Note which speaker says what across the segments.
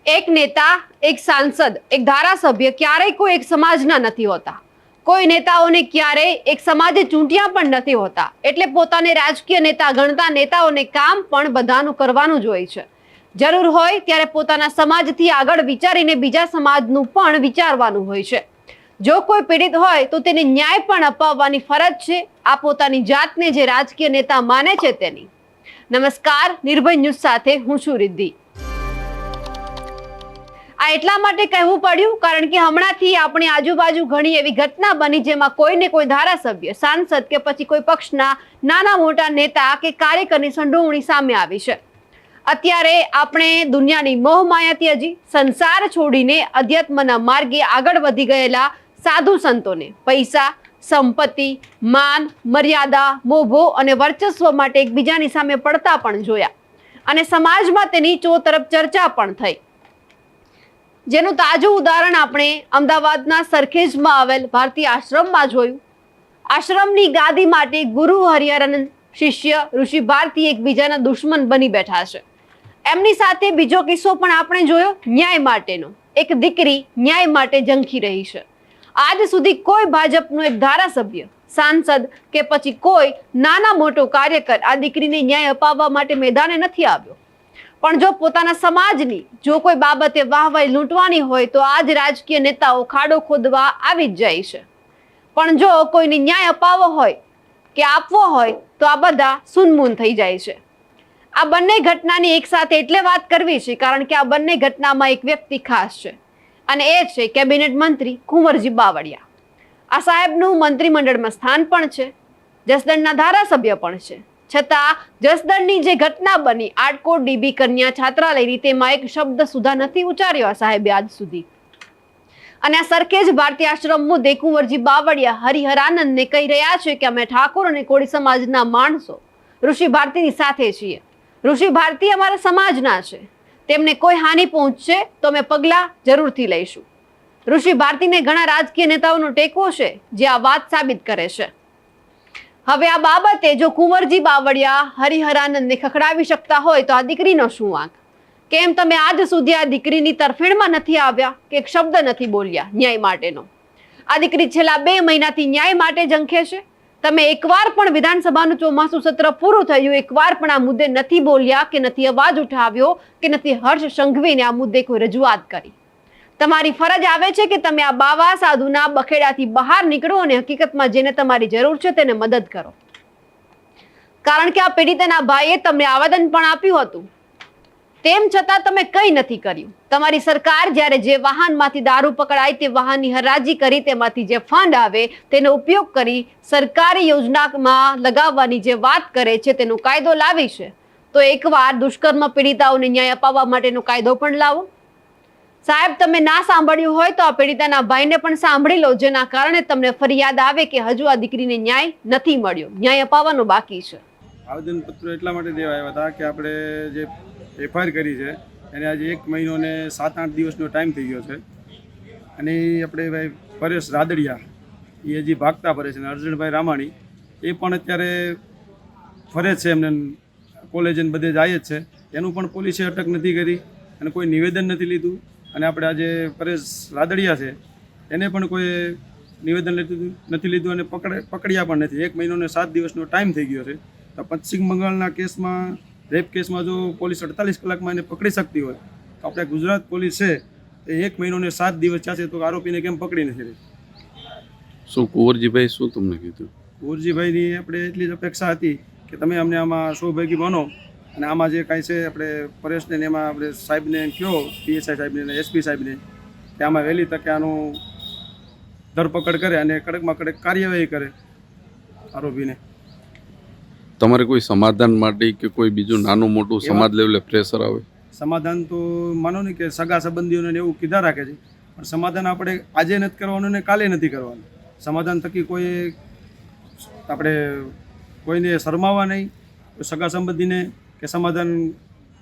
Speaker 1: એક નેતા, એક સાંસદ, એક ધારાસભ્ય ક્યારેય કોઈ એક સમાજના નથી હોતા. કોઈ નેતાઓને ક્યારેય એક સમાજે ચૂંટ્યા પણ નથી હોતા. એટલે પોતાને રાજકીય નેતા ગણતા નેતાઓને કામ પણ બધાનું કરવાનું જ હોય છે. જરૂર હોય ત્યારે પોતાના સમાજથી આગળ વિચારીને બીજા સમાજનું પણ વિચારવાનું હોય છે. જો કોઈ પીડિત હોય તો તેને ન્યાય પણ અપાવવાની ફરજ છે આ પોતાની જાતને જે રાજકીય નેતા માને છે તેની. નમસ્કાર, નિર્ભય ન્યૂઝ સાથે હું છું રિદ્ધિ. આ એટલા માટે કહેવું પડ્યું કારણ કે હમણાંથી આપણી આજુબાજુ ઘણી એવી ઘટના બની જેમાં કોઈને કોઈ ધારાસભ્ય, સાંસદ કે પછી કોઈ પક્ષના નાના મોટા નેતા કે કાર્યકરની સંડોવણી સામે આવી છે. અત્યારે આપણે દુનિયાની મોહમાયાથી હજી સંસાર છોડીને અધ્યાત્મના માર્ગે આગળ વધી ગયેલા સાધુ સંતોને પૈસા, સંપત્તિ, માન, મર્યાદા, મોભો અને વર્ચસ્વ માટે એકબીજાની સામે પડતા પણ જોયા અને સમાજમાં તેની ચોતરફ ચર્ચા પણ થઈ. જેનું તાજું ઉદાહરણ આપણે અમદાવાદના સરખેજમાં આવેલ ભારતીય આશ્રમમાં જોયું. આશ્રમની ગાદી માટે ગુરુ હરિહરાનંદ, શિષ્ય ઋષિ ભારતી એકબીજાના દુશ્મન બની બેઠા છે. એમની સાથે બીજો કિસ્સો પણ આપણે જોયો ન્યાય માટેનો. એક દીકરી ન્યાય માટે ઝંખી રહી છે. આજ સુધી કોઈ ભાજપનો એક ધારાસભ્ય, સાંસદ કે પછી કોઈ નાના મોટો કાર્યકર આ દીકરીને ન્યાય અપાવવા માટે મેદાને નથી આવ્યો. પણ જો પોતાના સમાજની જો કોઈ બાબતે વાહવાઈ લૂંટવાની હોય તો આજ રાજકીય નેતાઓ ખાડો ખોદવા આવી જ જાય છે. પણ જો કોઈને ન્યાય અપાવવો હોય કે આપવો હોય તો આ બધા સુનમૂન થઈ જાય છે. આ બંને ઘટનાની એક સાથે એટલે વાત કરવી છે કારણ કે આ બંને ઘટનામાં એક વ્યક્તિ ખાસ છે અને એ છે કેબિનેટ મંત્રી કુંવરજી બાવળિયા. આ સાહેબનું મંત્રીમંડળમાં સ્થાન પણ છે, જસદણના ધારાસભ્ય પણ છે. છતાં જસદણની જે ઘટના બની આટકોટ ડીબી કન્યા છાત્રાલયની તેમાં એક શબ્દ સુધા નથી ઉચ્ચાર્યો આ સાહેબે આજ સુધી. અને આ સરખેજ ભારતીય આશ્રમ મુદ્દે કુંવરજી બાવળિયા હરિહરાનંદને કહી રહ્યા છે કે અમે ઠાકોર અને કોળી સમાજના માણસો ઋષિ ભારતીની સાથે છીએ. ઋષિ ભારતી અમારા સમાજના છે. તેમને કોઈ હાનિ પહોંચશે તો અમે પગલાં જરૂરથી લઈશું. ઋષિ ભારતીને ઘણા રાજકીય નેતાઓનો ટેકો છે જે આ વાત સાબિત કરે છે. હવે આ બાબતે જો કુંવરજી બાવળિયા હરિહરાનંદને ખખડાવી શકતા હોય તો આ દીકરીનો શું વાંક? કેમ તમે આજ સુધી આ દીકરીની તરફેણમાં નથી આવ્યા કે એક શબ્દ નથી બોલ્યા ન્યાય માટેનો? આ દીકરી છેલ્લા 2 મહિનાથી ન્યાય માટે ઝંખે છે. તમે એકવાર પણ વિધાનસભાનું ચોમાસું સત્ર પૂરું થયું એકવાર પણ આ મુદ્દે નથી બોલ્યા કે નથી અવાજ ઉઠાવ્યો કે નથી હર્ષ સંઘવીને આ મુદ્દે કોઈ રજૂઆત કરી. તમારી ફરજ આવે છે કે તમે આ બાવા સાધુના બખેડાથી બહાર નીકળો અને હકીકતમાં જેને તમારી જરૂર છે તેને મદદ કરો. કારણ કે આ પીડિતાના ભાઈએ તમને આવેદન પણ આપ્યું હતું, તેમ છતાં તમે કંઈ નથી કર્યું. તમારી સરકાર જ્યારે જે વાહનમાંથી દારૂ પકડાય તે વાહનની હરાજી કરી તેમાંથી જે ફંડ આવે તેનો ઉપયોગ કરી સરકારી યોજનામાં લગાવવાની જે વાત કરે છે તેનો કાયદો લાવી છે. તો એકવાર દુષ્કર્મ પીડિતાઓને ન્યાય અપાવવા માટેનો કાયદો પણ લાવો. સાહેબ, તમે ના સાંભળ્યું હોય તો આ પીડિતાના ભાઈને પણ સાંભળી લો, જેના કારણે તમને ફરિયાદ આવે કે હજુ આ દીકરીને ન્યાય નથી મળ્યો, ન્યાય અપાવવાનો બાકી છે.
Speaker 2: આવેદનપત્ર એટલા માટે દેવા આવ્યા હતા કે આપણે જે એફઆઈઆર કરી છે એને આજે 1 મહિનો ને 7-8 દિવસનો ટાઈમ થઈ ગયો છે. અને આપણે ભાઈ પરેશ રાદડિયા એ હજી ભાગતા ફરે છે અને અર્જુનભાઈ રામાણી એ પણ અત્યારે ફરે છે, એમને કોલેજ બધે જાય જ છે. એનું પણ પોલીસે અટક નથી કરી અને કોઈ નિવેદન નથી લીધું. અને આપણે આજે પરેશ રાદડિયા છે એને પણ કોઈ નિવેદન નથી લીધું અને પકડ્યા પણ નથી. 1 મહિનો ને 7 દિવસનો ટાઈમ થઈ ગયો છે. તો પશ્ચિમ બંગાળના કેસમાં, રેપ કેસમાં જો પોલીસ 48 કલાકમાં એને પકડી શકતી હોય તો આપણે ગુજરાત પોલીસ છે એ 1 મહિનો ને 7 દિવસ થયા તો આરોપીને કેમ પકડી નથી રહી?
Speaker 3: શું કુંવરજીભાઈ શું તમને કીધું?
Speaker 2: કુંવરજીભાઈની આપણે એટલી જ અપેક્ષા હતી કે તમે અમને આમાં સૌભાગી બનો અને આમાં જે કાંઈ છે આપણે પરેશને એમાં આપણે સાહેબને કહો, પીએસઆઈ સાહેબને અને એસપી સાહેબને કે આમાં વહેલી તકે આનું ધરપકડ કરે અને કડકમાં કડક કાર્યવાહી કરે આરોપીને.
Speaker 3: તમારે કોઈ સમાધાન માટે કે કોઈ બીજું નાનું મોટું સમાજ લેવલે પ્રેશર આવે?
Speaker 2: સમાધાન તો માનો ને કે સગા સંબંધીઓને એવું કીધા રાખે છે, પણ સમાધાન આપણે આજે નથી કરવાનું ને કાલે નથી કરવાનું. સમાધાન થકી કોઈ આપણે કોઈને શરમાવા નહીં, સગા સંબંધીને કે સમાધાન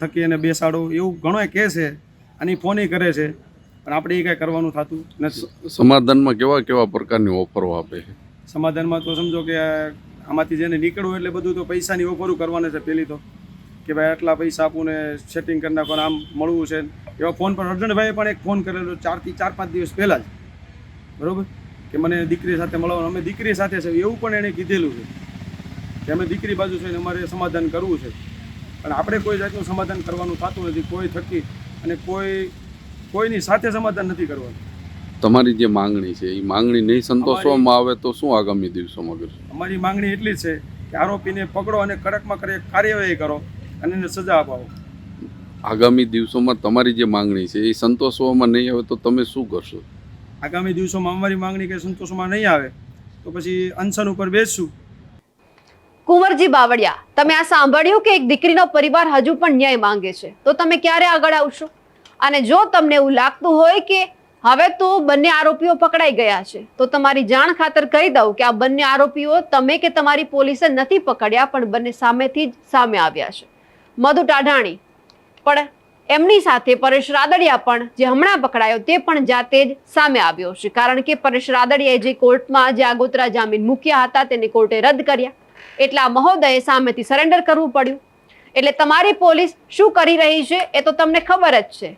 Speaker 2: થકી એને બેસાડો એવું ઘણો કહે છે અને ફોન કરે છે, પણ આપણે એ કાંઈ કરવાનું થતું નથી.
Speaker 3: સમાધાનમાં કેવા કેવા પ્રકારની ઓફરો આપે છે?
Speaker 2: સમાધાનમાં તો સમજો કે આમાંથી જેને નીકળવું એટલે બધું તો પૈસાની ઓફરો કરવાના છે. પહેલી તો કે ભાઈ આટલા પૈસા આપું ને સેટિંગ કરી નાખો, આમ મળવું છે એવા ફોન પર અર્જુનભાઈએ પણ એક ફોન કરેલો 4 થી 4-5 દિવસ પહેલાં જ, બરાબર, કે મને દીકરી સાથે મળવાનું. અમે દીકરી સાથે છે એવું પણ એણે કીધેલું છે કે અમે દીકરી બાજુ છે ને અમારે સમાધાન કરવું છે, પણ આપણે કોઈ જાતનું સમાધાન કરવાનું થતું નથી કોઈ થકી, અને કોઈની સાથે સમાધાન નથી કરવાનું.
Speaker 3: તમારી જે માંગણી છે એ માંગણી નહીં સંતોષવામાં આવે તો શું આગામી દિવસોમાં કરશો?
Speaker 2: અમારી માંગણી એટલી જ છે કે આરોપીને પકડો અને કડકમાં કડક કાર્યવાહી કરો અને એને સજા અપાવો.
Speaker 3: આગામી દિવસોમાં તમારી જે માંગણી છે એ સંતોષવામાં નહીં આવે તો તમે શું કરશો?
Speaker 2: આગામી દિવસોમાં અમારી માંગણી કે સંતોષમાં નહીં આવે તો પછી અનશન ઉપર બેસશું.
Speaker 1: કુંવરજી બાવળિયા, તમે આ સાંભળ્યું કે એક દીકરીનો પરિવાર હજુ પણ ન્યાય માંગે છે, તો તમે ક્યારે આગળ આવશો? અને જો તમને એવું લાગતું હોય કે હવે તો બંને આરોપીઓ પકડાઈ ગયા છે, તો તમારી જાણ ખાતર કહી દઉં કે આ બંને આરોપીઓ તમે કે તમારી પોલીસે નથી પકડ્યા, પણ બંને સામેથી જ સામે આવ્યા છે. મધુ ટાઢાણી પણ એમની સાથે પરેશ રાદડિયા પણ જે હમણાં પકડાયો તે પણ જાતે જ સામે આવ્યો છે, કારણ કે પરેશ રાદડિયાએ જે કોર્ટમાં જે આગોતરા જામીન મૂક્યા હતા તેને કોર્ટે રદ કર્યા, એટલે આ મહોદયે સામેથી સરેન્ડર કરવું પડ્યું. એટલે તમારી પોલીસ શું કરી રહી છે એ તો તમને ખબર જ છે.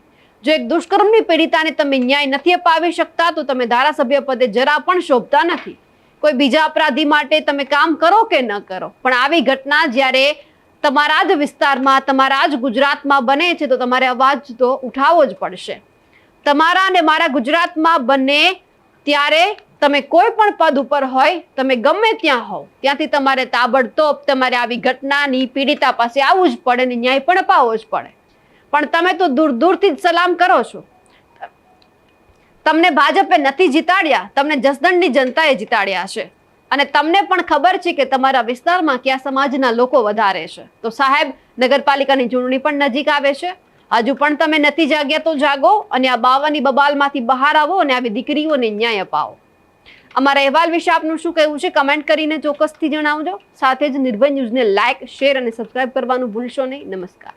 Speaker 1: જો એક દુષ્કર્મની પીડિતાને તમે ન્યાય નથી અપાવી શકતા તો તમે ધારાસભ્ય પદે જરા પણ શોભતા નથી. કોઈ બીજા અપરાધી માટે તમે કામ કરો કે ન કરો, પણ આવી ઘટના જ્યારે તમારા જ વિસ્તારમાં તમારા જ ગુજરાતમાં બને છે તો તમારે અવાજ તો ઉઠાવવો જ પડશે. તમારા અને મારા ગુજરાતમાં બને ત્યારે તમે કોઈ પણ પદ ઉપર હોય, તમે ગમે ત્યાં હોવ, ત્યાંથી તમારે તાબડતોબ તમારે આવી ઘટનાની પીડિતા પાસે આવવું જ પડે ને ન્યાય પણ અપાવવો જ પડે. પણ તમે તો દૂર દૂરથી જ સલામ કરો છો. તમને ભાજપે નથી જીતાડ્યા, તમને જસદણની જનતાએ જીતાડ્યા છે, અને તમને પણ ખબર છે કે તમારા વિસ્તારમાં કયા સમાજના લોકો વધારે છે. તો સાહેબ, નગરપાલિકાની ચૂંટણી પણ નજીક આવે છે, હજુ પણ તમે નથી જાગ્યા તો જાગો અને આ બાવાની બબાલમાંથી બહાર આવો અને આવી દીકરીઓને ન્યાય અપાવો. અમારા અહેવાલ વિશે આપનું શું કહેવું છે કમેન્ટ કરીને ચોક્કસથી જણાવજો. સાથે જ નિર્ભય ન્યૂઝને લાઇક, શેર અને સબસ્ક્રાઇબ કરવાનું ભૂલશો નહીં. નમસ્કાર.